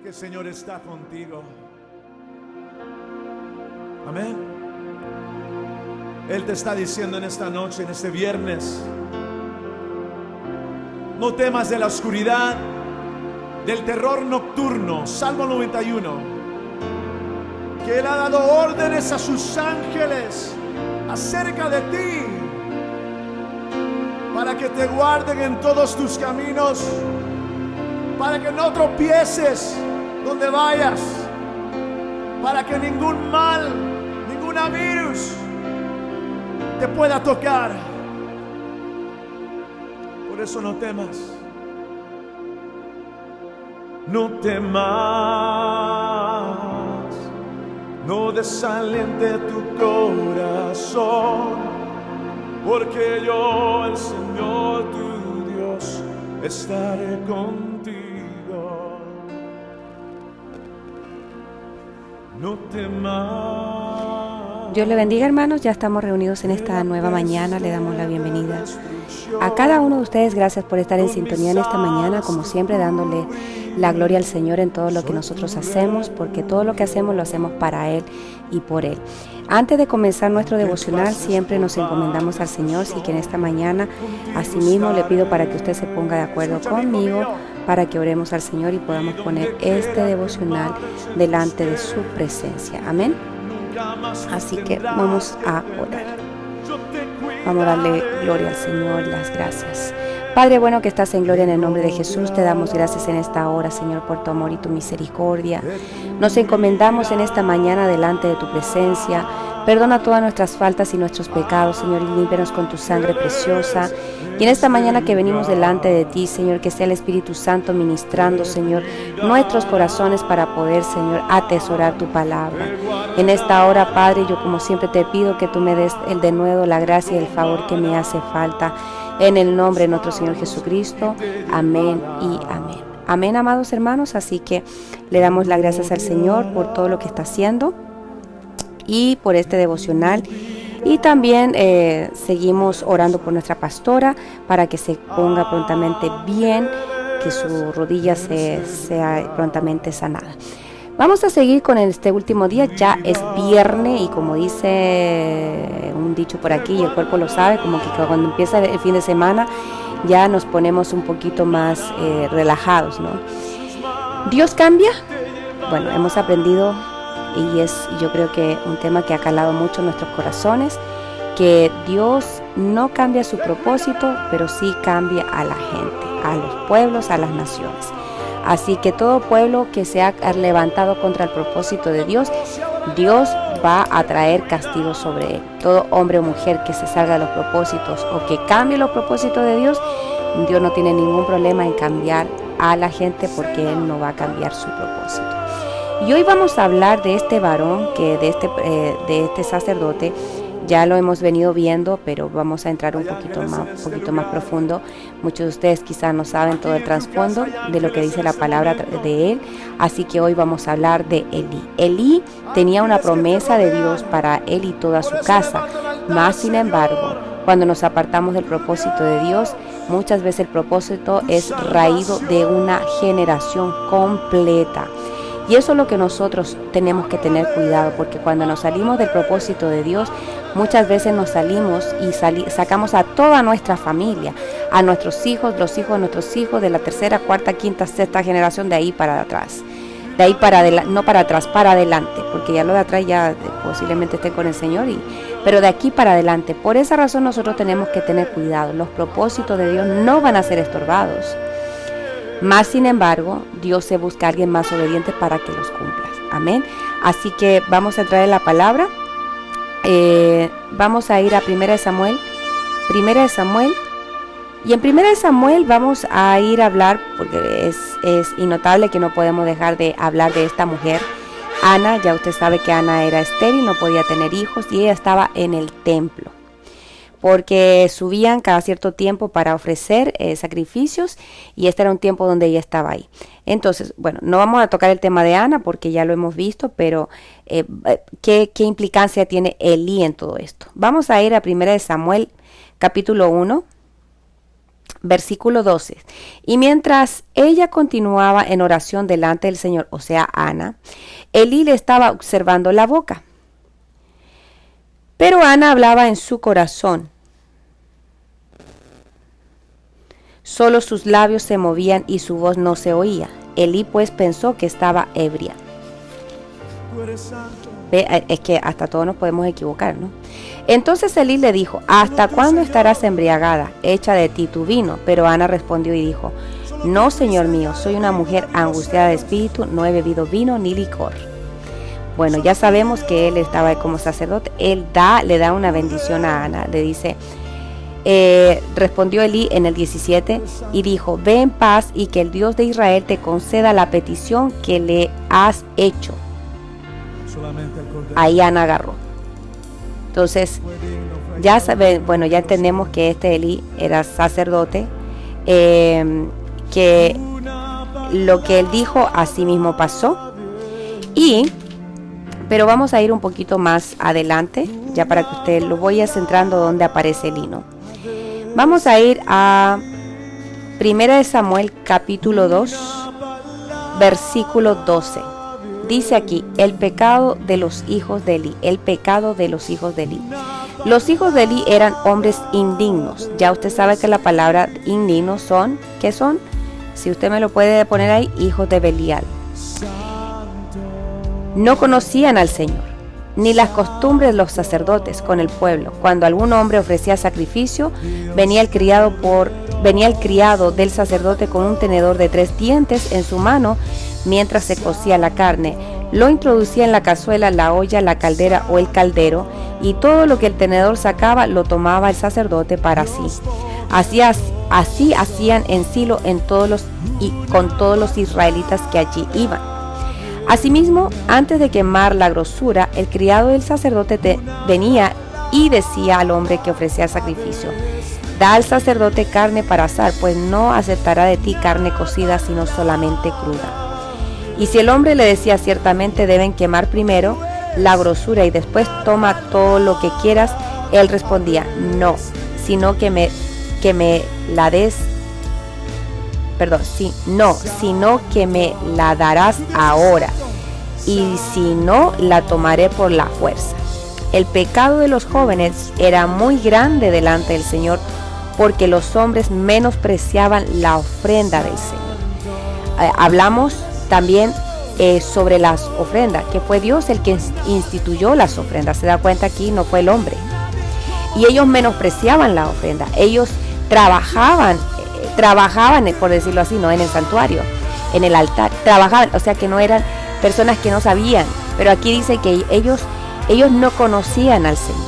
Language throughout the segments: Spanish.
que el Señor está contigo. Amén. Él te está diciendo en esta noche, en este viernes: no temas de la oscuridad, del terror nocturno. Salmo 91. Que Él ha dado órdenes a sus ángeles acerca de ti, para que te guarden en todos tus caminos, para que no tropieces donde vayas, para que ningún mal, ninguna virus te pueda tocar. Por eso no temas. No temas, no desaliente tu corazón, porque yo, el Señor tu Dios, estaré contigo. No temas. Dios le bendiga, hermanos. Ya estamos reunidos en esta nueva mañana. Le damos la bienvenida a cada uno de ustedes. Gracias por estar en sintonía en esta mañana, como siempre, dándole la gloria al Señor en todo lo que nosotros hacemos, porque todo lo que hacemos lo hacemos para Él y por Él. Antes de comenzar nuestro devocional, siempre nos encomendamos al Señor, así que en esta mañana, asimismo, le pido para que usted se ponga de acuerdo conmigo, para que oremos al Señor y podamos poner este devocional delante de su presencia. Amén. Así que vamos a orar. Vamos a darle gloria al Señor, las gracias. Padre bueno que estás en gloria, en el nombre de Jesús, te damos gracias en esta hora, Señor, por tu amor y tu misericordia. Nos encomendamos en esta mañana delante de tu presencia. Perdona todas nuestras faltas y nuestros pecados, Señor, y límpianos con tu sangre preciosa. Y en esta mañana que venimos delante de ti, Señor, que sea el Espíritu Santo ministrando, Señor, nuestros corazones para poder, Señor, atesorar tu palabra. En esta hora, Padre, yo como siempre te pido que tú me des el denuedo, la gracia y el favor que me hace falta. En el nombre de nuestro Señor Jesucristo. Amén y amén. Amén, amados hermanos. Así que le damos las gracias al Señor por todo lo que está haciendo y por este devocional. Y también seguimos orando por nuestra pastora para que se ponga prontamente bien, que su rodilla sea prontamente sanada. Vamos a seguir con este último día. Ya es viernes y como dice un dicho por aquí, y el cuerpo lo sabe, como que cuando empieza el fin de semana ya nos ponemos un poquito más relajados, ¿no? ¿Dios cambia? Bueno, hemos aprendido, y es yo creo que un tema que ha calado mucho en nuestros corazones, que Dios no cambia su propósito, pero sí cambia a la gente, a los pueblos, a las naciones. Así que todo pueblo que se ha levantado contra el propósito de Dios, Dios va a traer castigo sobre él. Todo hombre o mujer que se salga de los propósitos o que cambie los propósitos de Dios, Dios no tiene ningún problema en cambiar a la gente, porque Él no va a cambiar su propósito. Y hoy vamos a hablar de este varón, de este sacerdote. Ya lo hemos venido viendo, pero vamos a entrar un poquito más profundo. Muchos de ustedes quizás no saben todo el trasfondo de lo que dice la palabra de él. Así que hoy vamos a hablar de Elí. Elí tenía una promesa de Dios para él y toda su casa. Mas, sin embargo, cuando nos apartamos del propósito de Dios, muchas veces el propósito es raído de una generación completa. Y eso es lo que nosotros tenemos que tener cuidado, porque cuando nos salimos del propósito de Dios, muchas veces nos salimos y sacamos a toda nuestra familia, a nuestros hijos, los hijos de nuestros hijos, de la tercera, cuarta, quinta, sexta generación, de ahí para atrás. De ahí para adelante, no para atrás, para adelante, porque ya lo de atrás ya posiblemente estén con el Señor, pero de aquí para adelante. Por esa razón nosotros tenemos que tener cuidado. Los propósitos de Dios no van a ser estorbados. Más sin embargo, Dios se busca a alguien más obediente para que los cumpla. Amén. Así que vamos a entrar en la palabra. Vamos a ir a 1 Samuel. 1 Samuel. Y en 1 Samuel vamos a ir a hablar, porque es innotable que no podemos dejar de hablar de esta mujer. Ana, ya usted sabe que Ana era estéril, no podía tener hijos, y ella estaba en el templo, porque subían cada cierto tiempo para ofrecer sacrificios, y este era un tiempo donde ella estaba ahí. Entonces, bueno, no vamos a tocar el tema de Ana porque ya lo hemos visto, pero ¿qué implicancia tiene Elí en todo esto? Vamos a ir a 1 Samuel capítulo 1, Versículo 12. Y mientras ella continuaba en oración delante del Señor, o sea, Ana, Elí le estaba observando la boca. Pero Ana hablaba en su corazón. Solo sus labios se movían y su voz no se oía. Elí pues pensó que estaba ebria. Ve, es que hasta todos nos podemos equivocar, ¿no? Entonces Elí le dijo: ¿hasta cuándo estarás embriagada? Echa de ti tu vino. Pero Ana respondió y dijo: no, Señor mío, soy una mujer angustiada de espíritu, no he bebido vino ni licor. Bueno, ya sabemos que él estaba como sacerdote. Él le da una bendición a Ana. Le dice, respondió Elí en el 17 y dijo: ve en paz y que el Dios de Israel te conceda la petición que le has hecho. Ahí Ana agarró. Entonces, ya saben, bueno, ya entendemos que este Elí era sacerdote, que lo que él dijo así mismo pasó. Pero vamos a ir un poquito más adelante, ya para que usted lo vaya centrando donde aparece Elí, ¿no? Vamos a ir a 1 Samuel capítulo 2, versículo 12. Dice aquí: el pecado de los hijos de Elí, el pecado de los hijos de Elí. Los hijos de Elí eran hombres indignos. Ya usted sabe que la palabra indignos son, ¿qué son? Si usted me lo puede poner ahí, hijos de Belial. No conocían al Señor, ni las costumbres de los sacerdotes con el pueblo. Cuando algún hombre ofrecía sacrificio, venía el criado del sacerdote con un tenedor de 3 dientes en su mano mientras se cocía la carne. Lo introducía en la cazuela, la olla, la caldera o el caldero, y todo lo que el tenedor sacaba lo tomaba el sacerdote para sí. Así hacían en Silo con todos los israelitas que allí iban. Asimismo, antes de quemar la grosura, el criado del sacerdote venía y decía al hombre que ofrecía sacrificio: da al sacerdote carne para asar, pues no aceptará de ti carne cocida, sino solamente cruda. Y si el hombre le decía: ciertamente deben quemar primero la grosura y después toma todo lo que quieras, él respondía: no, sino que me la des. Sino que me la darás ahora, y si no, la tomaré por la fuerza. El pecado de los jóvenes era muy grande delante del Señor, porque los hombres menospreciaban la ofrenda del Señor. Hablamos también sobre las ofrendas, que fue Dios el que instituyó las ofrendas. Se da cuenta aquí, no fue el hombre. Y ellos menospreciaban la ofrenda. Ellos trabajaban, por decirlo así, no en el santuario, en el altar, trabajaban, o sea que no eran personas que no sabían, pero aquí dice que ellos no conocían al Señor.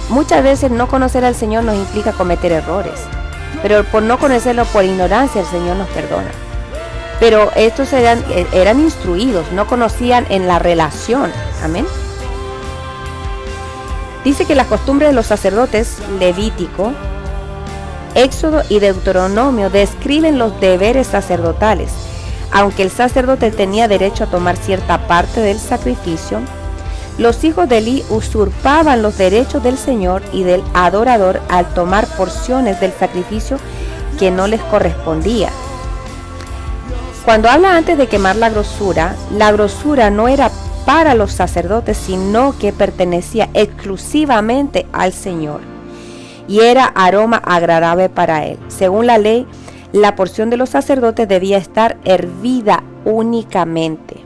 Muchas veces no conocer al Señor nos implica cometer errores, pero por no conocerlo por ignorancia el Señor nos perdona. Pero estos eran instruidos, no conocían en la relación. Amén. Dice que las costumbres de los sacerdotes, Levítico, Éxodo y Deuteronomio, describen los deberes sacerdotales. Aunque el sacerdote tenía derecho a tomar cierta parte del sacrificio, los hijos de Elí usurpaban los derechos del Señor y del adorador al tomar porciones del sacrificio que no les correspondía. Cuando habla antes de quemar la grosura no era para los sacerdotes, sino que pertenecía exclusivamente al Señor y era aroma agradable para él. Según la ley, la porción de los sacerdotes debía estar hervida únicamente.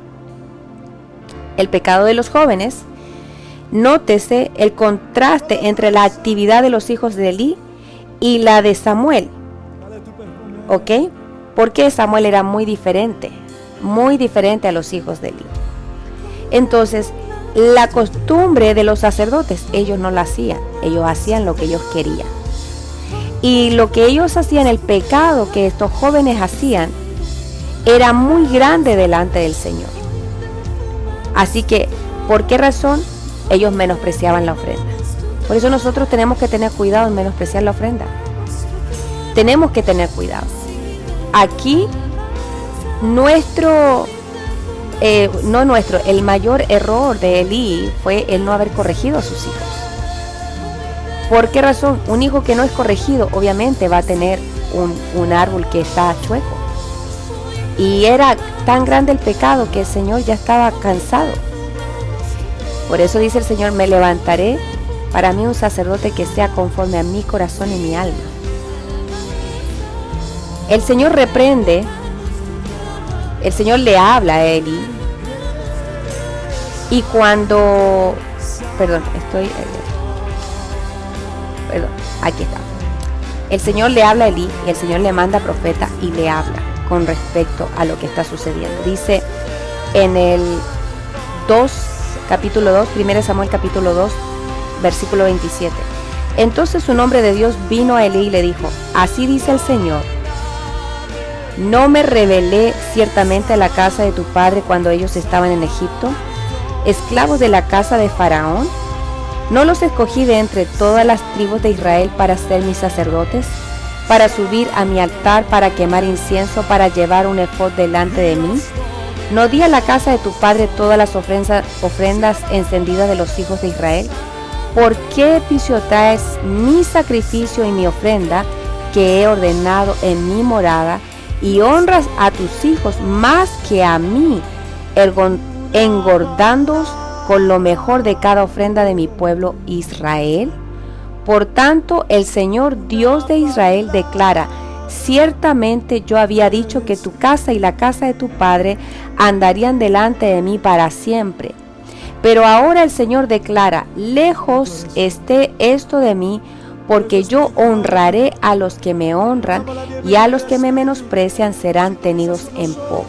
El pecado de los jóvenes. Nótese el contraste entre la actividad de los hijos de Elí y la de Samuel. ¿Ok? Porque Samuel era muy diferente a los hijos de Elí. Entonces, la costumbre de los sacerdotes, ellos no la hacían. Ellos hacían lo que ellos querían. Y lo que ellos hacían, el pecado que estos jóvenes hacían, era muy grande delante del Señor. Así que, ¿por qué razón? Ellos menospreciaban la ofrenda. Por eso nosotros tenemos que tener cuidado en menospreciar la ofrenda. Tenemos que tener cuidado. Aquí, el mayor error de Elí fue el no haber corregido a sus hijos. ¿Por qué razón? Un hijo que no es corregido obviamente va a tener un árbol que está chueco. Y era tan grande el pecado que el Señor ya estaba cansado. Por eso dice el Señor, me levantaré para mí un sacerdote que sea conforme a mi corazón y mi alma. El Señor reprende, el Señor le habla a Eli. Y cuando, aquí está. El Señor le habla a Eli y el Señor le manda profeta y le habla con respecto a lo que está sucediendo. Dice en el capítulo 2, 1 Samuel capítulo 2, versículo 27. Entonces un hombre de Dios vino a Eli y le dijo, así dice el Señor, ¿no me rebelé ciertamente a la casa de tu padre cuando ellos estaban en Egipto, esclavos de la casa de Faraón? ¿No los escogí de entre todas las tribus de Israel para ser mis sacerdotes, para subir a mi altar, para quemar incienso, para llevar un efod delante de mí? ¿No di a la casa de tu padre todas las ofrendas encendidas de los hijos de Israel? ¿Por qué pisoteas mi sacrificio y mi ofrenda que he ordenado en mi morada, y honras a tus hijos más que a mí, engordándoos con lo mejor de cada ofrenda de mi pueblo Israel? Por tanto, el Señor Dios de Israel declara, ciertamente yo había dicho que tu casa y la casa de tu padre andarían delante de mí para siempre. Pero ahora el Señor declara, lejos esté esto de mí, porque yo honraré a los que me honran, y a los que me menosprecian serán tenidos en poco.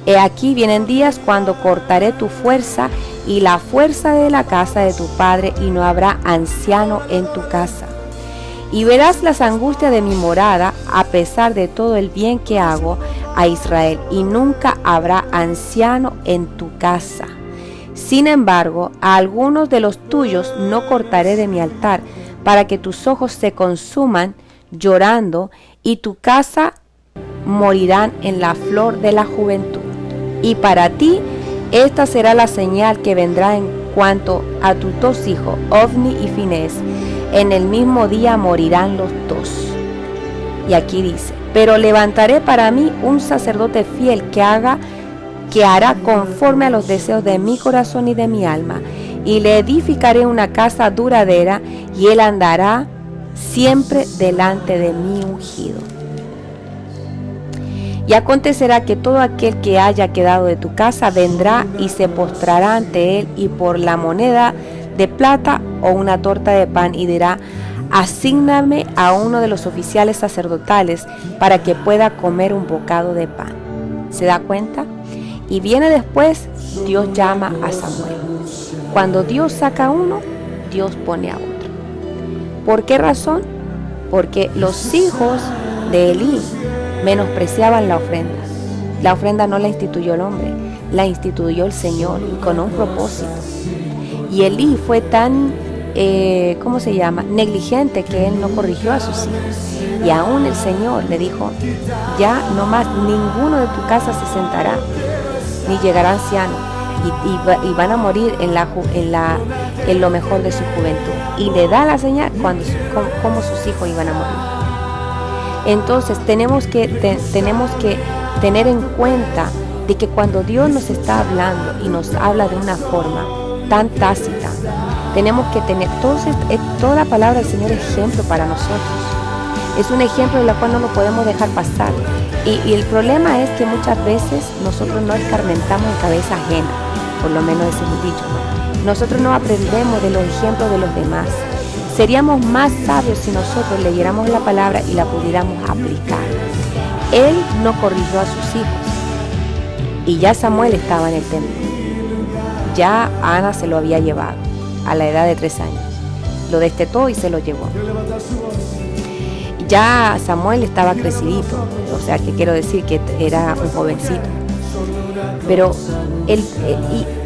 He aquí vienen días cuando cortaré tu fuerza y la fuerza de la casa de tu padre, y no habrá anciano en tu casa. Y verás las angustias de mi morada, a pesar de todo el bien que hago a Israel, y nunca habrá anciano en tu casa. Sin embargo, a algunos de los tuyos no cortaré de mi altar, para que tus ojos se consuman llorando, y tu casa morirán en la flor de la juventud. Y para ti esta será la señal que vendrá en cuanto a tus dos hijos, Ofni y Finés. En el mismo día morirán los dos. Y aquí dice, pero levantaré para mí un sacerdote fiel que hará conforme a los deseos de mi corazón y de mi alma, y le edificaré una casa duradera, y él andará siempre delante de mi ungido. Y acontecerá que todo aquel que haya quedado de tu casa vendrá y se postrará ante él, y por la moneda de plata o una torta de pan, y dirá, asígname a uno de los oficiales sacerdotales para que pueda comer un bocado de pan. ¿Se da cuenta? Y viene después, Dios llama a Samuel. Cuando Dios saca a uno, Dios pone a otro. ¿Por qué razón? Porque los hijos de Elí menospreciaban la ofrenda. La ofrenda no la instituyó el hombre, la instituyó el Señor, y con un propósito. Y Elí fue tan, negligente, que él no corrigió a sus hijos. Y aún el Señor le dijo, ya no más, ninguno de tu casa se sentará, ni llegará anciano, y van a morir en lo mejor de su juventud. Y le da la señal cómo sus hijos iban a morir. Entonces tenemos que tener en cuenta de que cuando Dios nos está hablando y nos habla de una forma tan tácita, tenemos que tener, toda la palabra del Señor es ejemplo para nosotros. Es un ejemplo del cual no lo podemos dejar pasar. Y el problema es que muchas veces nosotros no escarmentamos en cabeza ajena, por lo menos ese es un dicho, ¿no? Nosotros no aprendemos de los ejemplos de los demás. Seríamos más sabios si nosotros leyéramos la palabra y la pudiéramos aplicar. Él no corrigió a sus hijos, y ya Samuel estaba en el templo. Ya Ana se lo había llevado a la edad de 3 años. Lo destetó y se lo llevó. Ya Samuel estaba crecidito, o sea que quiero decir que era un jovencito. Pero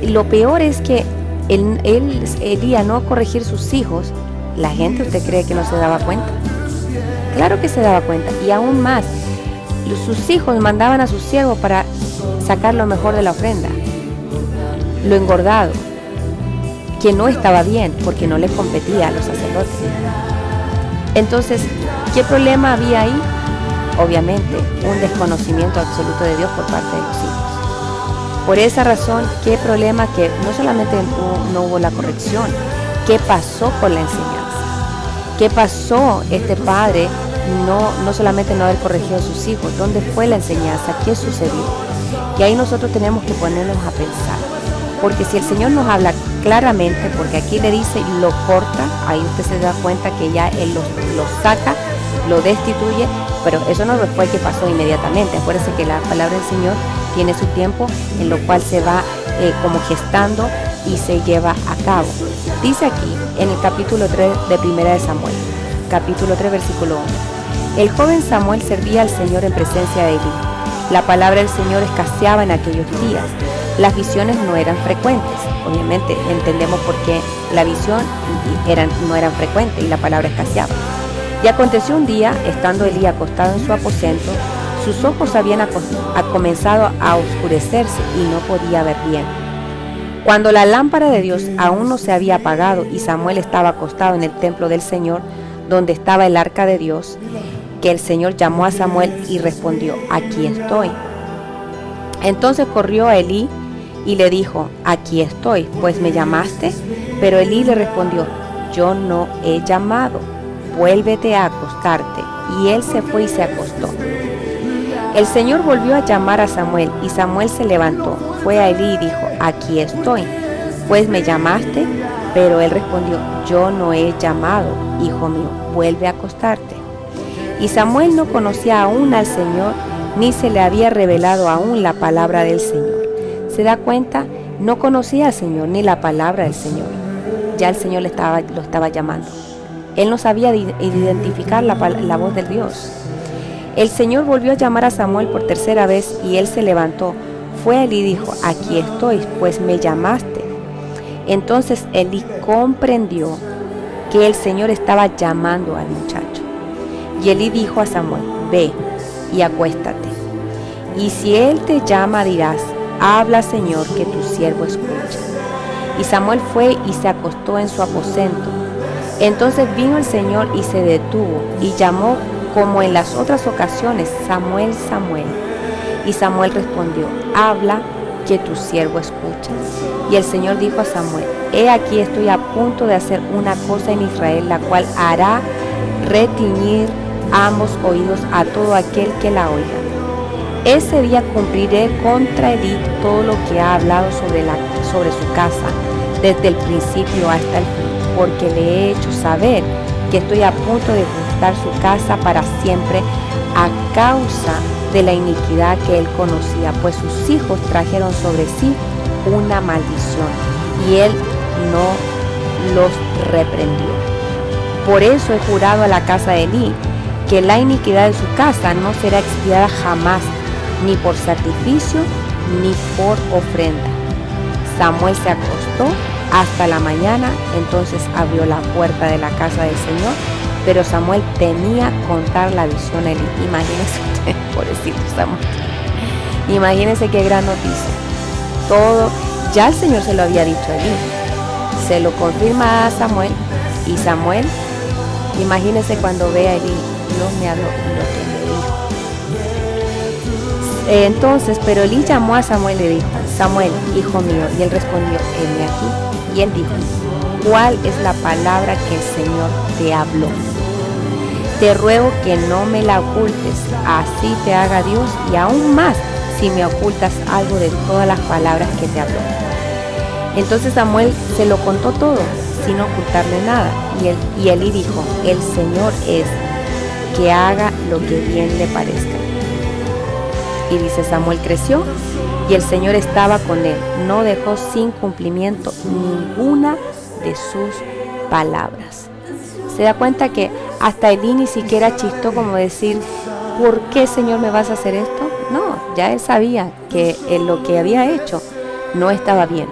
lo peor es que Elí, a no corregir sus hijos, la gente, ¿usted cree que no se daba cuenta? Claro que se daba cuenta. Y aún más, sus hijos mandaban a sus siervos para sacar lo mejor de la ofrenda, lo engordado. que no estaba bien porque no le competía a los sacerdotes. Entonces, ¿qué problema había ahí? Obviamente, un desconocimiento absoluto de Dios por parte de los hijos. Por esa razón, ¿qué problema? Que no solamente no hubo la corrección, ¿qué pasó con la enseñanza? ¿Qué pasó? Este padre no solamente no haber corregido a sus hijos, ¿dónde fue la enseñanza? ¿Qué sucedió? Y ahí nosotros tenemos que ponernos a pensar, porque si el Señor nos habla claramente, porque aquí le dice lo corta, ahí usted se da cuenta que ya Él lo saca, lo destituye, pero eso no fue que pasó inmediatamente. Acuérdense que la palabra del Señor tiene su tiempo en lo cual se va como gestando y se lleva a cabo. Dice aquí en el capítulo 3 de Primera de Samuel, capítulo 3 versículo 1: el joven Samuel servía al Señor en presencia de Elí. La palabra del Señor escaseaba en aquellos días. Las visiones no eran frecuentes. Obviamente entendemos por qué la visión no eran frecuentes y la palabra escaseaba. Y aconteció un día, estando Elí acostado en su aposento, sus ojos habían comenzado a oscurecerse y no podía ver bien. Cuando la lámpara de Dios aún no se había apagado y Samuel estaba acostado en el templo del Señor, donde estaba el arca de Dios, que el Señor llamó a Samuel y respondió: aquí estoy. Entonces corrió a Elí y le dijo: aquí estoy, pues me llamaste. Pero Elí le respondió: yo no he llamado, vuélvete a acostarte. Y él se fue y se acostó. El Señor volvió a llamar a Samuel y Samuel se levantó, fue a Elí y dijo: aquí estoy, pues me llamaste. Pero él respondió: yo no he llamado, hijo mío, vuelve a acostarte. Y Samuel no conocía aún al Señor, ni se le había revelado aún la palabra del Señor. ¿Se da cuenta? No conocía al Señor ni la palabra del Señor. Ya el Señor lo estaba llamando. Él no sabía identificar la voz del Dios. El Señor volvió a llamar a Samuel por tercera vez y él se levantó, fue a Elí y dijo: aquí estoy, pues me llamaste. Entonces Elí comprendió que el Señor estaba llamando al muchacho. Y Elí dijo a Samuel: ve y acuéstate. Y si él te llama dirás: habla, Señor, que tu siervo escucha. Y Samuel fue y se acostó en su aposento. Entonces vino el Señor y se detuvo y llamó como en las otras ocasiones: Samuel, Samuel. Y Samuel respondió: habla, que tu siervo escucha. Y el Señor dijo a Samuel: he aquí estoy a punto de hacer una cosa en Israel, la cual hará retiñir ambos oídos a todo aquel que la oiga. Ese día cumpliré contra Elí todo lo que ha hablado sobre su casa, desde el principio hasta el fin, porque le he hecho saber que estoy a punto de juzgar su casa para siempre a causa de la iniquidad que él conocía, pues sus hijos trajeron sobre sí una maldición y él no los reprendió. Por eso he jurado a la casa de Elí que la iniquidad de su casa no será expiada jamás, ni por sacrificio ni por ofrenda. Samuel se acostó hasta la mañana, entonces abrió la puerta de la casa del Señor, pero Samuel temía contar la visión a Elí. Imagínense usted, pobrecito Samuel. Imagínense qué gran noticia. Todo, ya el Señor se lo había dicho a Elí. Se lo confirma a Samuel, y Samuel, imagínense cuando ve a Elí: Dios me habló lo que me dijo. Entonces, pero Elí llamó a Samuel y le dijo: Samuel, hijo mío. Y él respondió: heme aquí. Y él dijo: ¿cuál es la palabra que el Señor te habló? Te ruego que no me la ocultes, así te haga Dios, y aún más si me ocultas algo de todas las palabras que te habló. Entonces Samuel se lo contó todo, sin ocultarle nada. Y Elí dijo: el Señor es, que haga lo que bien le parezca. Y dice: Samuel creció y el Señor estaba con él, no dejó sin cumplimiento ninguna de sus palabras. Se da cuenta que hasta Elí ni siquiera chistó como decir: ¿por qué, Señor, me vas a hacer esto? No, ya él sabía que lo que había hecho no estaba bien.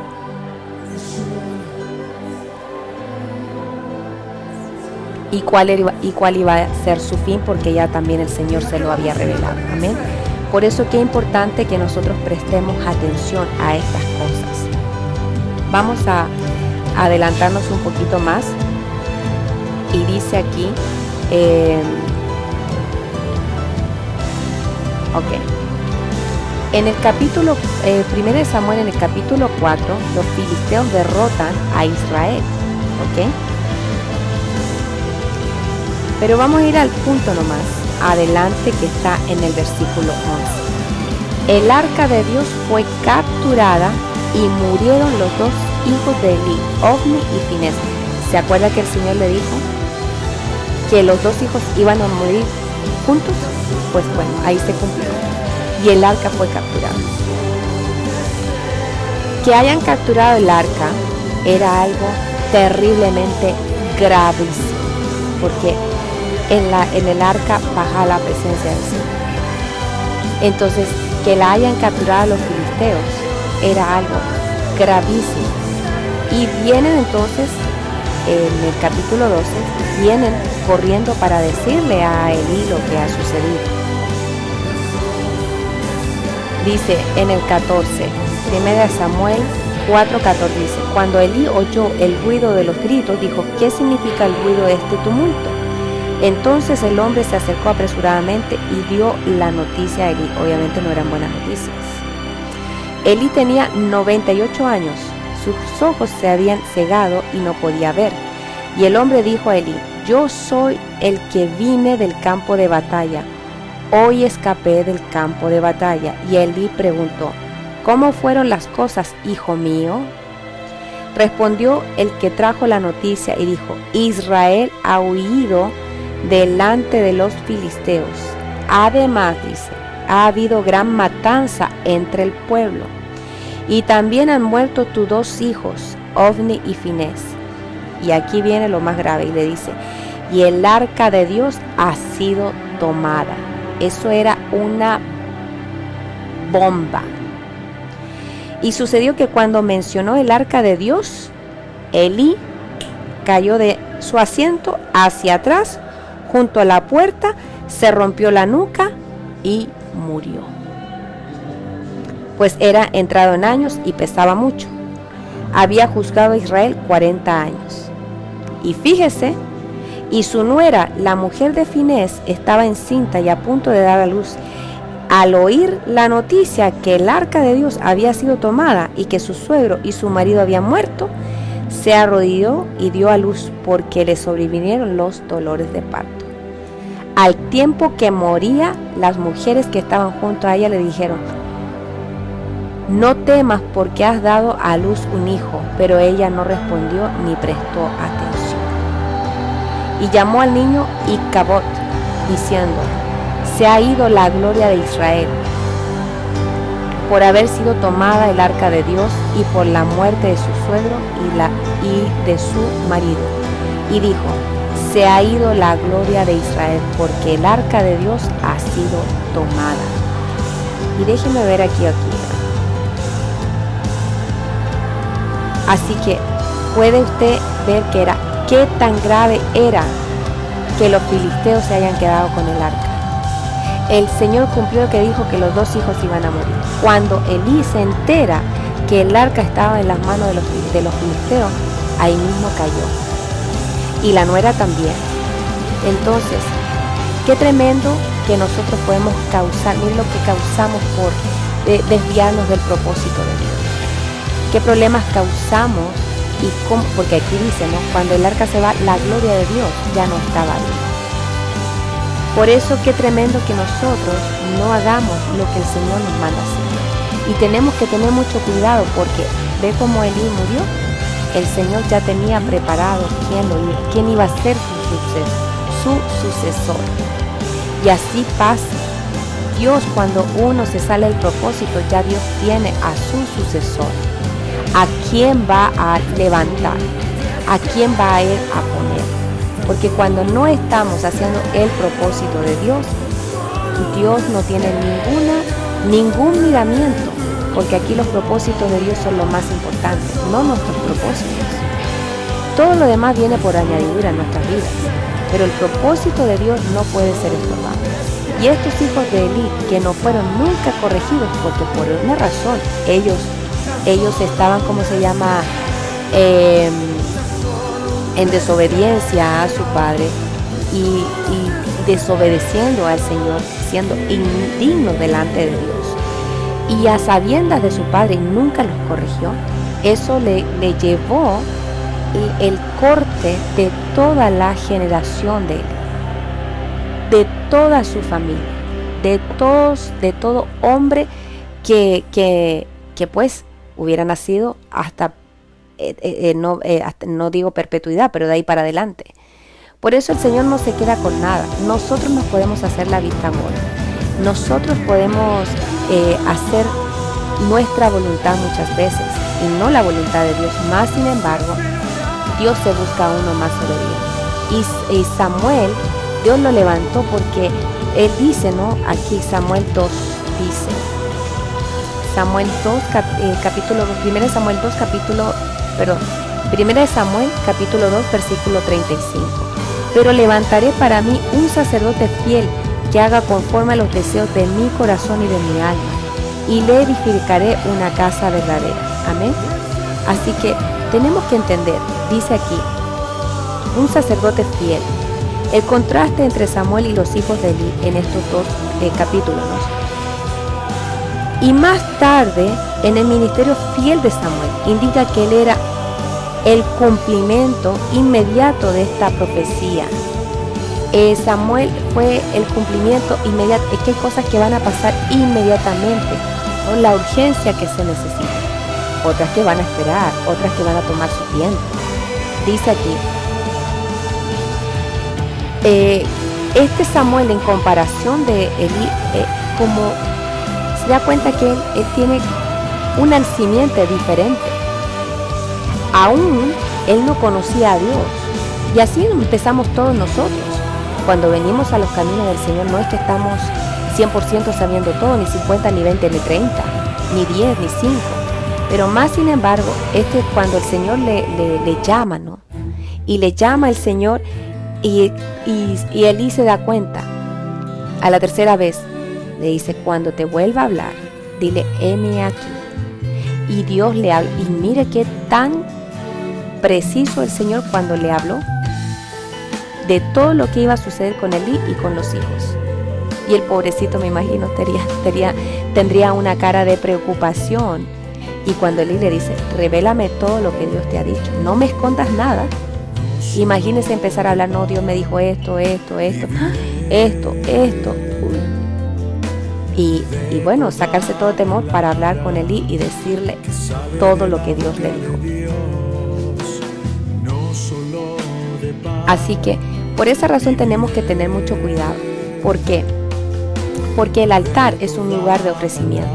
Y cuál iba a ser su fin, porque ya también el Señor se lo había revelado. Amén. Por eso qué importante que nosotros prestemos atención a estas cosas. Vamos a adelantarnos un poquito más. Y dice aquí, en el capítulo 1 de Samuel, en el capítulo 4, los filisteos derrotan a Israel. Pero vamos a ir al punto nomás, adelante, que está en el versículo 11. El arca de Dios fue capturada y murieron los dos hijos de Elí, Ofni y Finés. ¿Se acuerda que el Señor le dijo que los dos hijos iban a morir juntos? Pues bueno, ahí se cumplió. Y el arca fue capturada. Que hayan capturado el arca era algo terriblemente gravísimo, porque en el arca baja la presencia del Señor. Entonces, que la hayan capturado los filisteos era algo gravísimo. Y vienen entonces, en el capítulo 12, vienen corriendo para decirle a Elí lo que ha sucedido. Dice en el 14, 1 Samuel 4:14, dice: cuando Elí oyó el ruido de los gritos, dijo: ¿qué significa el ruido de este tumulto? Entonces el hombre se acercó apresuradamente y dio la noticia a Elí. Obviamente no eran buenas noticias. Elí tenía 98 años, sus ojos se habían cegado y no podía ver. Y el hombre dijo a Elí: yo soy el que vine del campo de batalla. Hoy escapé del campo de batalla. Y Elí preguntó: ¿cómo fueron las cosas, hijo mío? Respondió el que trajo la noticia y dijo: Israel ha huido delante de los filisteos. Además, dice, ha habido gran matanza entre el pueblo. Y también han muerto tus dos hijos, Ofni y Finés. Y aquí viene lo más grave y le dice: y el arca de Dios ha sido tomada. Eso era una bomba. Y sucedió que cuando mencionó el arca de Dios, Elí cayó de su asiento hacia atrás, junto a la puerta, se rompió la nuca y murió. Pues era entrado en años y pesaba mucho. Había juzgado a Israel 40 años. Y fíjese, y su nuera, la mujer de Finés, estaba encinta y a punto de dar a luz. Al oír la noticia que el arca de Dios había sido tomada y que su suegro y su marido habían muerto, se arrodilló y dio a luz, porque le sobrevinieron los dolores de parto. Al tiempo que moría, las mujeres que estaban junto a ella le dijeron: no temas, porque has dado a luz un hijo. Pero ella no respondió ni prestó atención. Y llamó al niño Icabod, diciendo: se ha ido la gloria de Israel, por haber sido tomada el arca de Dios y por la muerte de su suegro y de su marido. Y dijo: se ha ido la gloria de Israel, porque el arca de Dios ha sido tomada. Y déjeme ver aquí. Así que puede usted ver qué tan grave era que los filisteos se hayan quedado con el arca. El Señor cumplió lo que dijo, que los dos hijos iban a morir. Cuando Elí se entera que el arca estaba en las manos de los filisteos, ahí mismo cayó. Y la nuera también. Entonces, qué tremendo que nosotros podemos causar. Miren lo que causamos por desviarnos del propósito de Dios. ¿Qué problemas causamos? Y cómo, porque aquí dice, ¿no? Cuando el arca se va, la gloria de Dios ya no estaba ahí. Por eso, qué tremendo que nosotros no hagamos lo que el Señor nos manda hacer. Y tenemos que tener mucho cuidado, porque ve cómo Elí murió. El Señor ya tenía preparado quién iba a ser su sucesor. Y así pasa. Dios, cuando uno se sale del propósito, ya Dios tiene a su sucesor. ¿A quién va a levantar? ¿A quién va a ir a poner? Porque cuando no estamos haciendo el propósito de Dios, Dios no tiene ningún miramiento, porque aquí los propósitos de Dios son lo más importante, no nuestros propósitos. Todo lo demás viene por añadidura en nuestras vidas, pero el propósito de Dios no puede ser estorbado. Y estos hijos de Elí, que no fueron nunca corregidos, porque por una razón ellos estaban, en desobediencia a su padre y desobedeciendo al Señor, siendo indigno delante de Dios. Y a sabiendas de su padre nunca los corrigió. Eso le llevó el corte de toda la generación de él, de toda su familia, de todo hombre que pues hubiera nacido hasta, no digo perpetuidad, pero de ahí para adelante. Por eso el Señor no se queda con nada. Nosotros nos podemos hacer la vista gorda. Nosotros podemos hacer nuestra voluntad muchas veces y no la voluntad de Dios. Más sin embargo, Dios se busca a uno más obediente. Y Samuel, Dios lo levantó porque él dice, ¿no? Aquí Samuel 2 dice, Samuel 2, capítulo 1 Samuel 2, Primera de Samuel, capítulo 2, versículo 35. Pero levantaré para mí un sacerdote fiel que haga conforme a los deseos de mi corazón y de mi alma, y le edificaré una casa verdadera. Amén. Así que tenemos que entender, dice aquí, un sacerdote fiel. El contraste entre Samuel y los hijos de Eli en estos dos capítulos, ¿no? Y más tarde, en el ministerio fiel de Samuel, indica que él era el cumplimiento inmediato de esta profecía. Samuel fue el cumplimiento inmediato. Es que hay cosas que van a pasar inmediatamente, ¿no? La urgencia que se necesita. Otras que van a esperar, otras que van a tomar su tiempo. Dice aquí, este Samuel en comparación de Eli, como se da cuenta que él tiene un nacimiento diferente. Aún él no conocía a Dios. Y así empezamos todos nosotros. Cuando venimos a los caminos del Señor, no es que estamos 100% sabiendo todo, ni 50, ni 20, ni 30, ni 10, ni 5. Pero más sin embargo, cuando el Señor le llama, ¿no? Y le llama el Señor y Elí se da cuenta. A la tercera vez le dice, cuando te vuelva a hablar, dile, heme aquí. Y Dios le habla. Y mire qué tan preciso el Señor cuando le habló de todo lo que iba a suceder con Elí y con los hijos. Y el pobrecito, me imagino, tendría una cara de preocupación. Y cuando Elí le dice, revélame todo lo que Dios te ha dicho, no me escondas nada. Imagínese empezar a hablar, no, Dios me dijo esto. Y bueno, sacarse todo temor para hablar con Elí y decirle todo lo que Dios le dijo. Así que por esa razón tenemos que tener mucho cuidado. ¿Por qué? Porque el altar es un lugar de ofrecimiento.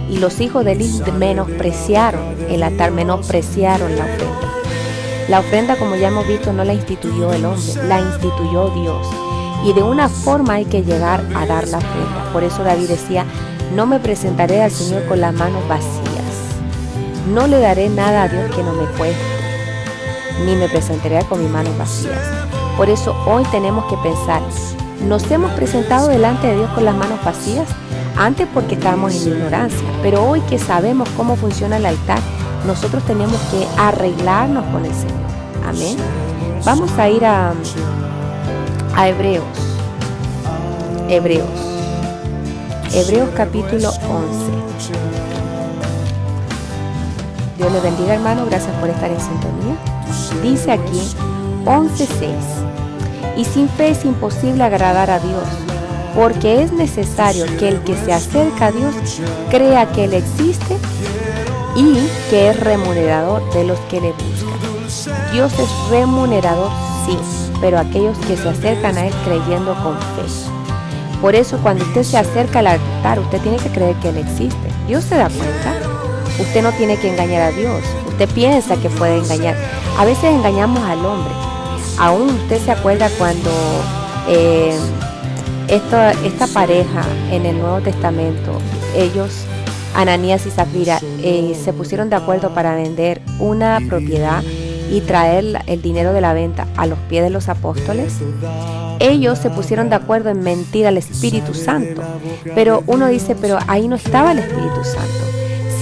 Y los hijos de Eli menospreciaron el altar, menospreciaron la ofrenda. La ofrenda, como ya hemos visto, no la instituyó el hombre, la instituyó Dios. Y de una forma hay que llegar a dar la ofrenda. Por eso David decía, no me presentaré al Señor con las manos vacías. No le daré nada a Dios que no me cueste, ni me presentaré con mis manos vacías. Por eso hoy tenemos que pensar, ¿nos hemos presentado delante de Dios con las manos vacías? Antes porque estábamos en ignorancia, pero hoy que sabemos cómo funciona el altar, nosotros tenemos que arreglarnos con el Señor. Amén. Vamos a ir a Hebreos capítulo 11. Dios le bendiga, hermano, gracias por estar en sintonía. Dice aquí 11:6, y sin fe es imposible agradar a Dios, porque es necesario que el que se acerca a Dios crea que Él existe y que es remunerador de los que le buscan. Dios es remunerador, sí, pero aquellos que se acercan a Él creyendo con fe. Por eso cuando usted se acerca al altar, usted tiene que creer que Él existe. Dios se da cuenta. Usted no tiene que engañar a Dios. Usted piensa que puede engañar. A veces engañamos al hombre. Aún usted se acuerda cuando esta pareja en el Nuevo Testamento, ellos, Ananías y Zafira, se pusieron de acuerdo para vender una propiedad y traer el dinero de la venta a los pies de los apóstoles. Ellos se pusieron de acuerdo en mentir al Espíritu Santo, pero uno dice, pero ahí no estaba el Espíritu Santo.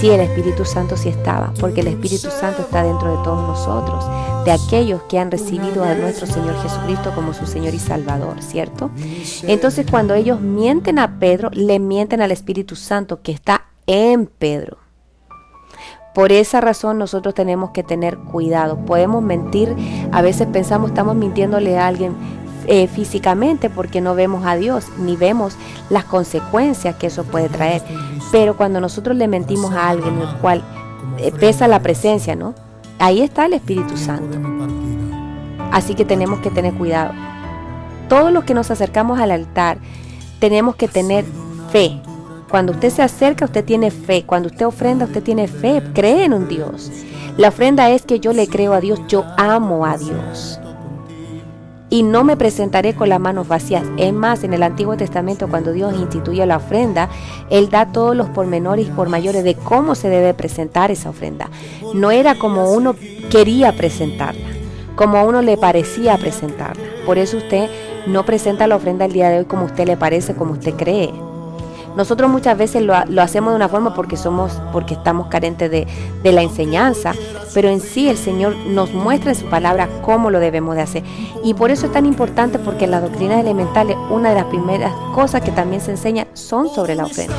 Sí, el Espíritu Santo sí estaba, porque el Espíritu Santo está dentro de todos nosotros, de aquellos que han recibido a nuestro Señor Jesucristo como su Señor y Salvador, ¿cierto? Entonces, cuando ellos mienten a Pedro, le mienten al Espíritu Santo que está en Pedro. Por esa razón nosotros tenemos que tener cuidado. Podemos mentir, a veces pensamos estamos mintiéndole a alguien físicamente porque no vemos a Dios ni vemos las consecuencias que eso puede traer, pero cuando nosotros le mentimos a alguien el cual pesa la presencia, ¿no? Ahí está el Espíritu Santo. Así que tenemos que tener cuidado. Todos los que nos acercamos al altar tenemos que tener fe. Cuando usted se acerca, usted tiene fe. Cuando usted ofrenda, usted tiene fe. Cree en un Dios. La ofrenda es que yo le creo a Dios, yo amo a Dios. Y no me presentaré con las manos vacías. Es más, en el Antiguo Testamento, cuando Dios instituye la ofrenda, Él da todos los pormenores y por mayores de cómo se debe presentar esa ofrenda. No era como uno quería presentarla, como a uno le parecía presentarla. Por eso usted no presenta la ofrenda el día de hoy como usted le parece, como usted cree. Nosotros muchas veces lo hacemos de una forma porque estamos carentes de la enseñanza, pero en sí el Señor nos muestra en su palabra cómo lo debemos de hacer. Y por eso es tan importante, porque en las doctrinas elementales una de las primeras cosas que también se enseña son sobre la ofrenda.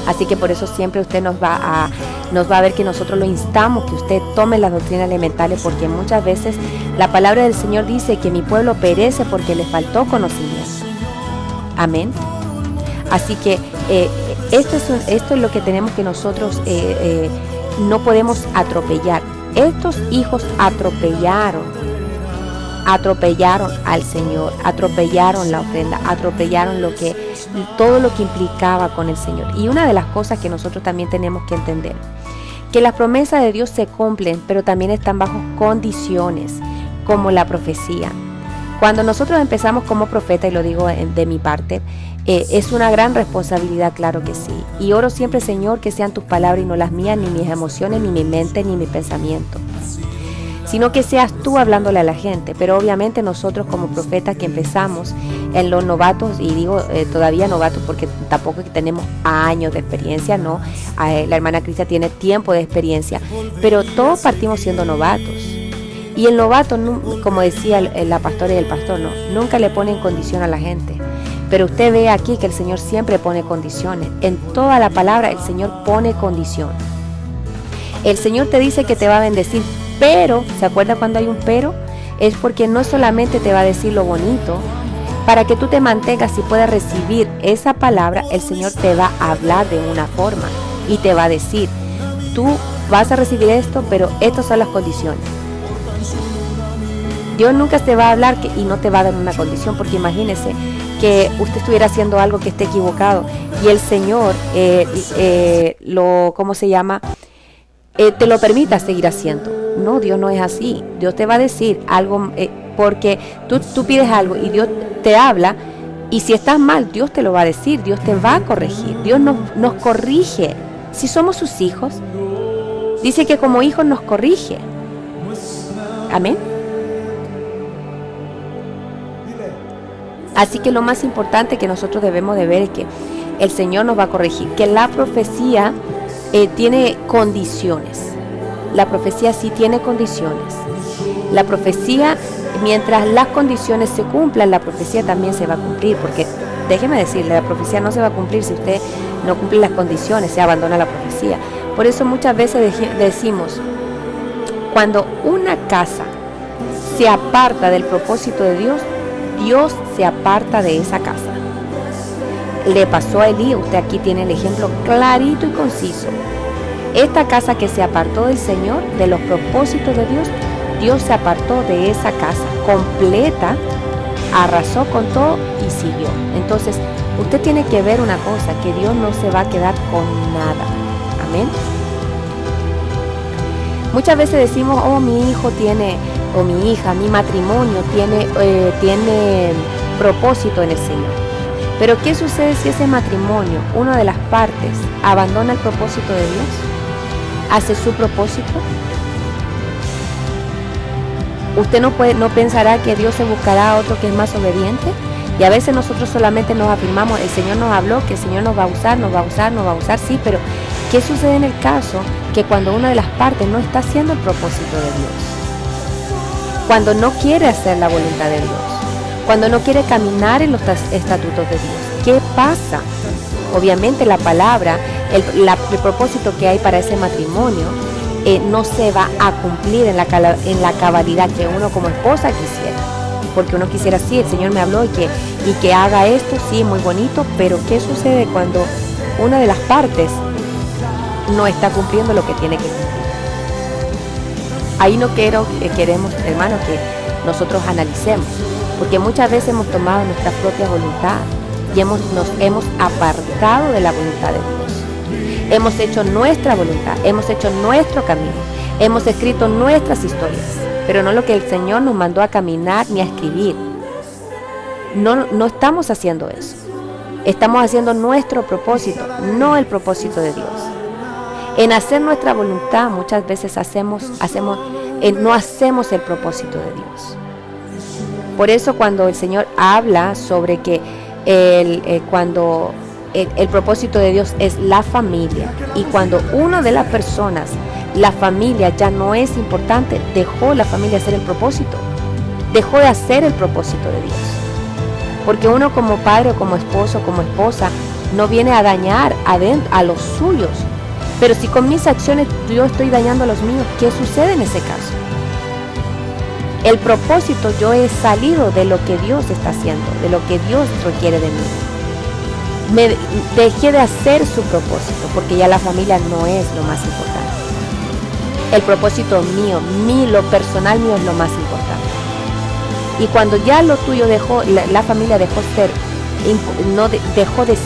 Así que por eso siempre usted nos va a ver que nosotros lo instamos, que usted tome las doctrinas elementales, porque muchas veces la palabra del Señor dice que mi pueblo perece porque le faltó conocimiento. Amén. Así que esto es lo que tenemos que nosotros no podemos atropellar. Estos hijos atropellaron al Señor, atropellaron la ofrenda, atropellaron todo lo que implicaba con el Señor. Y una de las cosas que nosotros también tenemos que entender, que las promesas de Dios se cumplen, pero también están bajo condiciones, como la profecía. Cuando nosotros empezamos como profeta, y lo digo de mi parte, es una gran responsabilidad, claro que sí. Y oro siempre, Señor, que sean tus palabras y no las mías, ni mis emociones, ni mi mente, ni mi pensamiento, sino que seas tú hablándole a la gente. Pero obviamente nosotros como profetas que empezamos en los novatos, y digo todavía novatos porque tampoco que tenemos años de experiencia, no, la hermana Cristian tiene tiempo de experiencia, pero todos partimos siendo novatos. Y el novato, como decía la pastora y el pastor, no, nunca le pone en condición a la gente. Pero usted ve aquí que el Señor siempre pone condiciones. En toda la palabra el Señor pone condición. El Señor te dice que te va a bendecir, pero, ¿se acuerda cuando hay un pero? Es porque no solamente te va a decir lo bonito. Para que tú te mantengas y puedas recibir esa palabra, el Señor te va a hablar de una forma y te va a decir, tú vas a recibir esto, pero estas son las condiciones. Dios nunca te va a hablar y no te va a dar una condición, porque imagínese que usted estuviera haciendo algo que esté equivocado y el Señor te lo permita seguir haciendo. No, Dios no es así. Dios te va a decir algo, porque tú pides algo y Dios te habla, y si estás mal, Dios te lo va a decir, Dios te va a corregir, Dios nos corrige. Si somos sus hijos, dice que como hijos nos corrige. Amén. Así que lo más importante que nosotros debemos de ver es que el Señor nos va a corregir, que la profecía tiene condiciones. La profecía sí tiene condiciones. La profecía, mientras las condiciones se cumplan, la profecía también se va a cumplir, porque déjeme decirle, la profecía no se va a cumplir si usted no cumple las condiciones, se abandona la profecía. Por eso muchas veces decimos, cuando una casa se aparta del propósito de Dios, Dios se aparta de esa casa. Le pasó a Elí, usted aquí tiene el ejemplo clarito y conciso. Esta casa que se apartó del Señor, de los propósitos de Dios, Dios se apartó de esa casa completa, arrasó con todo y siguió. Entonces, usted tiene que ver una cosa, que Dios no se va a quedar con nada. Amén. Muchas veces decimos, oh, mi hijo tiene, o mi hija, mi matrimonio tiene propósito en el Señor. Pero ¿qué sucede si ese matrimonio, una de las partes, abandona el propósito de Dios? ¿Hace su propósito? ¿Usted no pensará que Dios se buscará a otro que es más obediente? Y a veces nosotros solamente nos afirmamos, el Señor nos habló, que el Señor nos va a usar, sí, pero ¿Qué sucede en el caso que cuando una de las partes no está haciendo el propósito de Dios? Cuando no quiere hacer la voluntad de Dios, cuando no quiere caminar en los estatutos de Dios, ¿qué pasa? Obviamente la palabra, el propósito que hay para ese matrimonio no se va a cumplir en la cabalidad que uno como esposa quisiera. Porque uno quisiera, sí, el Señor me habló y que haga esto, sí, muy bonito, pero ¿qué sucede cuando una de las partes no está cumpliendo lo que tiene que cumplir? Ahí no queremos, hermanos, que nosotros analicemos, porque muchas veces hemos tomado nuestra propia voluntad y nos hemos apartado de la voluntad de Dios. Hemos hecho nuestra voluntad, hemos hecho nuestro camino, hemos escrito nuestras historias, pero no lo que el Señor nos mandó a caminar ni a escribir. No estamos haciendo eso. Estamos haciendo nuestro propósito, no el propósito de Dios. En hacer nuestra voluntad muchas veces no hacemos el propósito de Dios. Por eso cuando el Señor habla sobre que cuando el propósito de Dios es la familia, y cuando una de las personas, la familia ya no es importante, dejó la familia hacer el propósito, dejó de hacer el propósito de Dios. Porque uno como padre, o como esposo, como esposa, no viene a dañar a los suyos. Pero si con mis acciones yo estoy dañando a los míos, ¿qué sucede en ese caso? El propósito, yo he salido de lo que Dios está haciendo, de lo que Dios requiere de mí. Dejé de hacer su propósito, porque ya la familia no es lo más importante. El propósito mío, lo personal mío es lo más importante. Y cuando ya lo tuyo la familia dejó de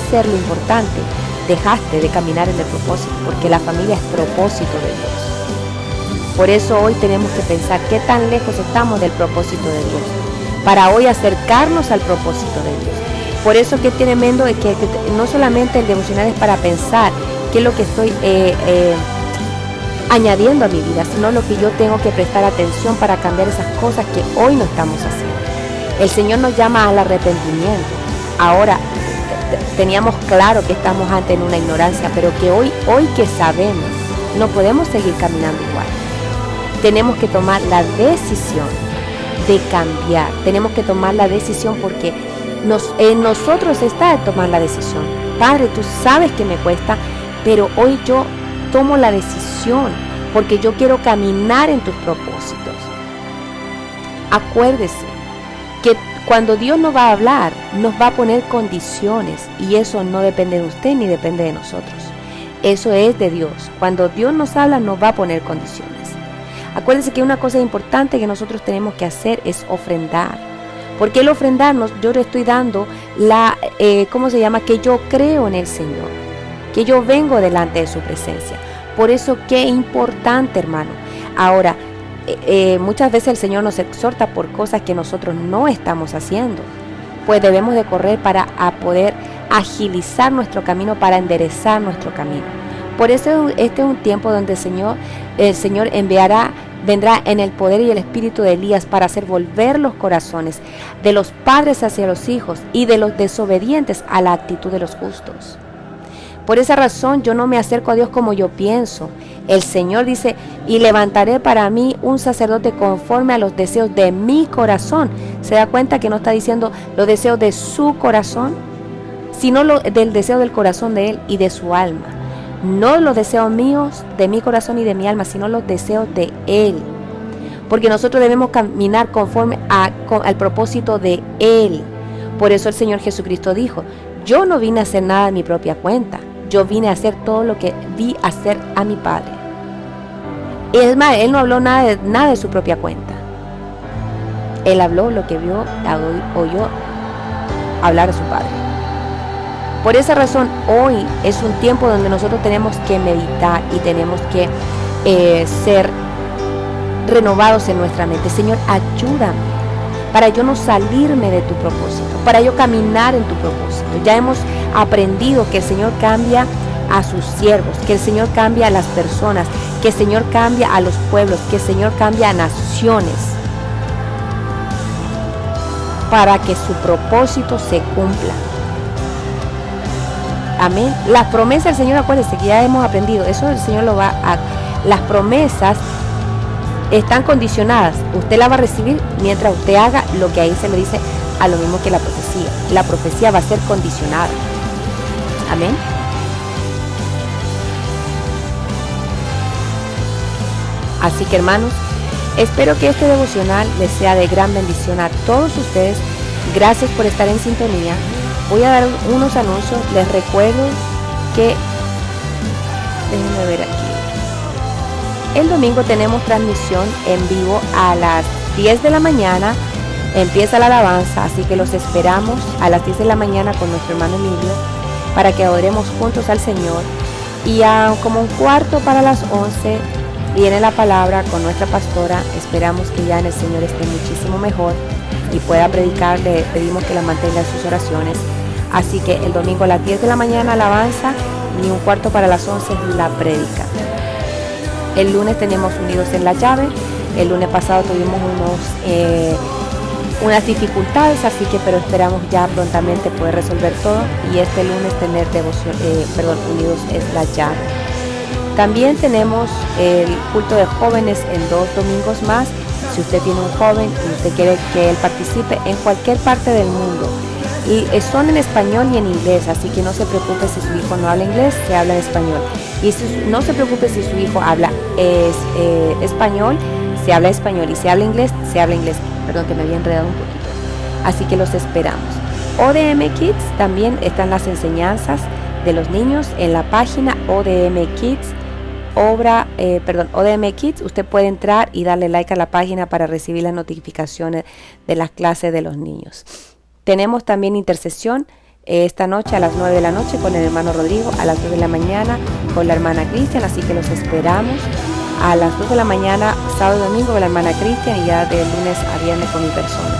ser lo importante, dejaste de caminar en el propósito, porque la familia es propósito de Dios. Por eso hoy tenemos que pensar qué tan lejos estamos del propósito de Dios, para hoy acercarnos al propósito de Dios. Por eso que tremendo es que no solamente el devocional es para pensar qué es lo que estoy añadiendo a mi vida, sino lo que yo tengo que prestar atención para cambiar esas cosas que hoy no estamos haciendo. El Señor nos llama al arrepentimiento. Ahora, teníamos claro que estamos ante una ignorancia, pero que hoy que sabemos, no podemos seguir caminando igual. Tenemos que tomar la decisión de cambiar. Tenemos que tomar la decisión porque en nosotros está tomar la decisión. Padre, tú sabes que me cuesta, pero hoy yo tomo la decisión porque yo quiero caminar en tus propósitos. Acuérdese que cuando Dios nos va a hablar, nos va a poner condiciones, y eso no depende de usted ni depende de nosotros. Eso es de Dios. Cuando Dios nos habla, nos va a poner condiciones. Acuérdense que una cosa importante que nosotros tenemos que hacer es ofrendar. Porque el ofrendarnos, yo le estoy dando que yo creo en el Señor, que yo vengo delante de su presencia. Por eso, qué importante, hermano. Ahora, muchas veces el Señor nos exhorta por cosas que nosotros no estamos haciendo. Pues debemos de correr para poder agilizar nuestro camino, para enderezar nuestro camino. Por eso este es un tiempo donde el Señor vendrá en el poder y el espíritu de Elías para hacer volver los corazones de los padres hacia los hijos y de los desobedientes a la actitud de los justos. Por esa razón yo no me acerco a Dios como yo pienso. El Señor dice, y levantaré para mí un sacerdote conforme a los deseos de mi corazón. ¿Se da cuenta que no está diciendo los deseos de su corazón? Sino del deseo del corazón de Él y de su alma. No los deseos míos, de mi corazón y de mi alma, sino los deseos de Él. Porque nosotros debemos caminar conforme al propósito de Él. Por eso el Señor Jesucristo dijo, yo no vine a hacer nada de mi propia cuenta. Yo vine a hacer todo lo que vi hacer a mi Padre. Y es más, Él no habló nada de su propia cuenta. Él habló lo que oyó hablar a su Padre. Por esa razón, hoy es un tiempo donde nosotros tenemos que meditar y tenemos que ser renovados en nuestra mente. Señor, ayúdame para yo no salirme de tu propósito, para yo caminar en tu propósito. Ya hemos aprendido que el Señor cambia a sus siervos, que el Señor cambia a las personas, que el Señor cambia a los pueblos, que el Señor cambia a naciones, para que su propósito se cumpla. Amén. Las promesas del Señor, acuérdense que ya hemos aprendido, eso el Señor lo va a... Las promesas están condicionadas. Usted la va a recibir mientras usted haga lo que ahí se le dice, a lo mismo que la profecía. La profecía va a ser condicionada. Amén. Así que, hermanos, espero que este devocional les sea de gran bendición a todos ustedes. Gracias por estar en sintonía. Voy a dar unos anuncios. Les recuerdo que, déjenme ver aquí, el domingo tenemos transmisión en vivo a las 10 de la mañana. Empieza la alabanza, así que los esperamos a las 10 de la mañana con nuestro hermano Emilio para que adoremos juntos al Señor. Y como un cuarto para las 11 viene la palabra con nuestra pastora. Esperamos que ya en el Señor esté muchísimo mejor y pueda predicar. Le pedimos que la mantenga en sus oraciones. Así que el domingo a las 10 de la mañana alabanza y un cuarto para las 11 la prédica. El lunes tenemos Unidos en la Llave. El lunes pasado tuvimos unas dificultades, así que pero esperamos ya prontamente poder resolver todo y este lunes tener Unidos es la Llave. También tenemos el culto de jóvenes en 2 domingos más. Si usted tiene un joven y usted quiere que él participe en cualquier parte del mundo, y son en español y en inglés, así que no se preocupe si su hijo no habla inglés, se habla en español. Y no se preocupe si su hijo habla español, se habla español, y si habla inglés, se habla inglés. Perdón, que me había enredado un poquito. Así que los esperamos. ODM Kids, también están las enseñanzas de los niños en la página ODM Kids. ODM Kids, usted puede entrar y darle like a la página para recibir las notificaciones de las clases de los niños. Tenemos también intercesión esta noche a las 9 de la noche con el hermano Rodrigo, a las 2 de la mañana con la hermana Cristian, así que los esperamos a las 2 de la mañana, sábado y domingo con la hermana Cristian, y ya de lunes a viernes con mi persona.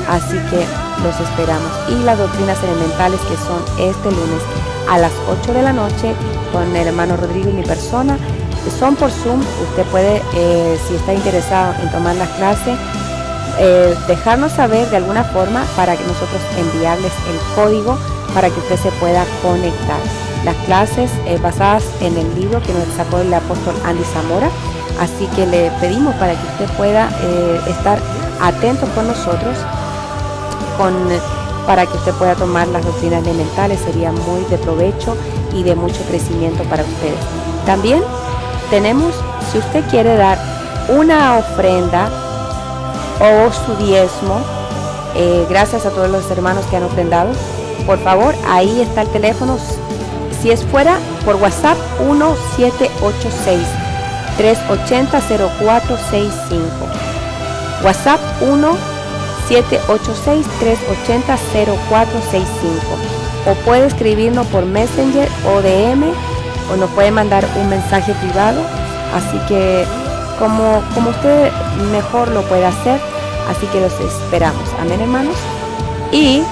Así que los esperamos. Y las doctrinas elementales, que son este lunes a las 8 de la noche con el hermano Rodrigo y mi persona, son por Zoom. Usted puede, si está interesado en tomar las clases, dejarnos saber de alguna forma para que nosotros enviarles el código para que usted se pueda conectar. Las clases basadas en el libro que nos sacó el apóstol Andy Zamora, así que le pedimos para que usted pueda estar atento con nosotros, para que usted pueda tomar las doctrinas elementales. Sería muy de provecho y de mucho crecimiento para ustedes. También tenemos, si usted quiere dar una ofrenda o su diezmo, gracias a todos los hermanos que han ofrendado, por favor, ahí está el teléfono. Si es fuera por WhatsApp, 1786-380-0465. WhatsApp 1786-380-0465. O puede escribirnos por Messenger o DM, o nos puede mandar un mensaje privado. Así que como usted mejor lo puede hacer, así que los esperamos. Amén, hermanos. Y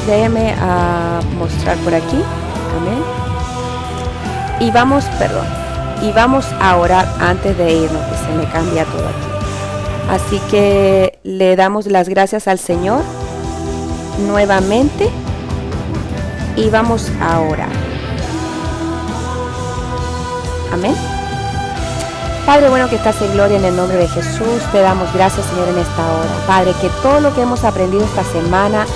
déjeme mostrar por aquí. Amén. Y vamos a orar antes de irnos, que se me cambia todo aquí. Así que le damos las gracias al Señor nuevamente y vamos a orar. Amén. Padre bueno que estás en gloria, en el nombre de Jesús, te damos gracias, Señor, en esta hora. Padre, que todo lo que hemos aprendido esta semana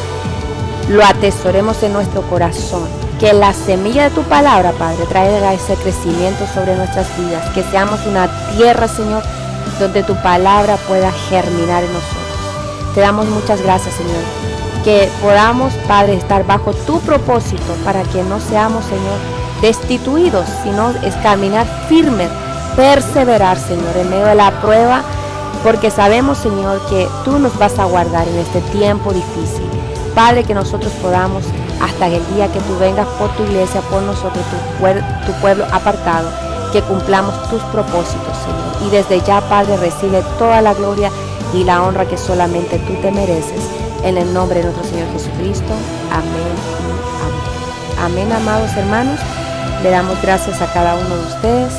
lo atesoremos en nuestro corazón. Que la semilla de tu palabra, Padre, traiga ese crecimiento sobre nuestras vidas. Que seamos una tierra, Señor, donde tu palabra pueda germinar en nosotros. Te damos muchas gracias, Señor. Que podamos, Padre, estar bajo tu propósito para que no seamos, Señor, destituidos, sino es caminar firmes, perseverar, Señor, en medio de la prueba, porque sabemos, Señor, que tú nos vas a guardar en este tiempo difícil. Padre, que nosotros podamos, hasta el día que tú vengas por tu iglesia, por nosotros, tu pueblo apartado, que cumplamos tus propósitos, Señor. Y desde ya, Padre, recibe toda la gloria y la honra que solamente tú te mereces. En el nombre de nuestro Señor Jesucristo. Amén y amén. Amén, amados hermanos. Le damos gracias a cada uno de ustedes.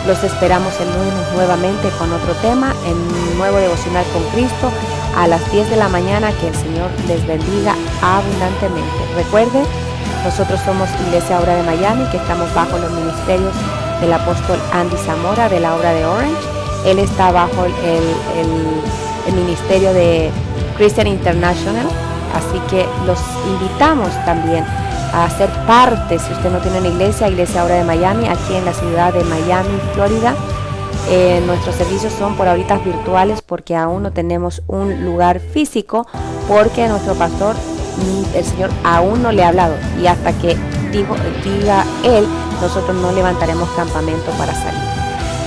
Los esperamos el lunes nuevamente con otro tema, en un nuevo devocional con Cristo, a las 10 de la mañana. Que el Señor les bendiga abundantemente. Recuerde Nosotros somos Iglesia Obra de Miami, que estamos bajo los ministerios del apóstol Andy Zamora de la Obra de Orange. Él está bajo el ministerio de Christian International, así que los invitamos también a ser parte, si usted no tiene una iglesia, Iglesia Obra de Miami, aquí en la ciudad de Miami, Florida. Nuestros servicios son por ahorita virtuales porque aún no tenemos un lugar físico, porque nuestro pastor, el Señor, aún no le ha hablado, y hasta que diga Él, nosotros no levantaremos campamento para salir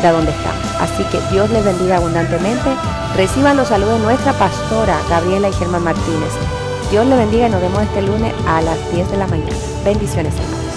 de donde estamos. Así que Dios les bendiga abundantemente. Reciban los saludos de nuestra pastora Gabriela y Germán Martínez. Dios les bendiga y nos vemos este lunes a las 10 de la mañana. Bendiciones, hermanos.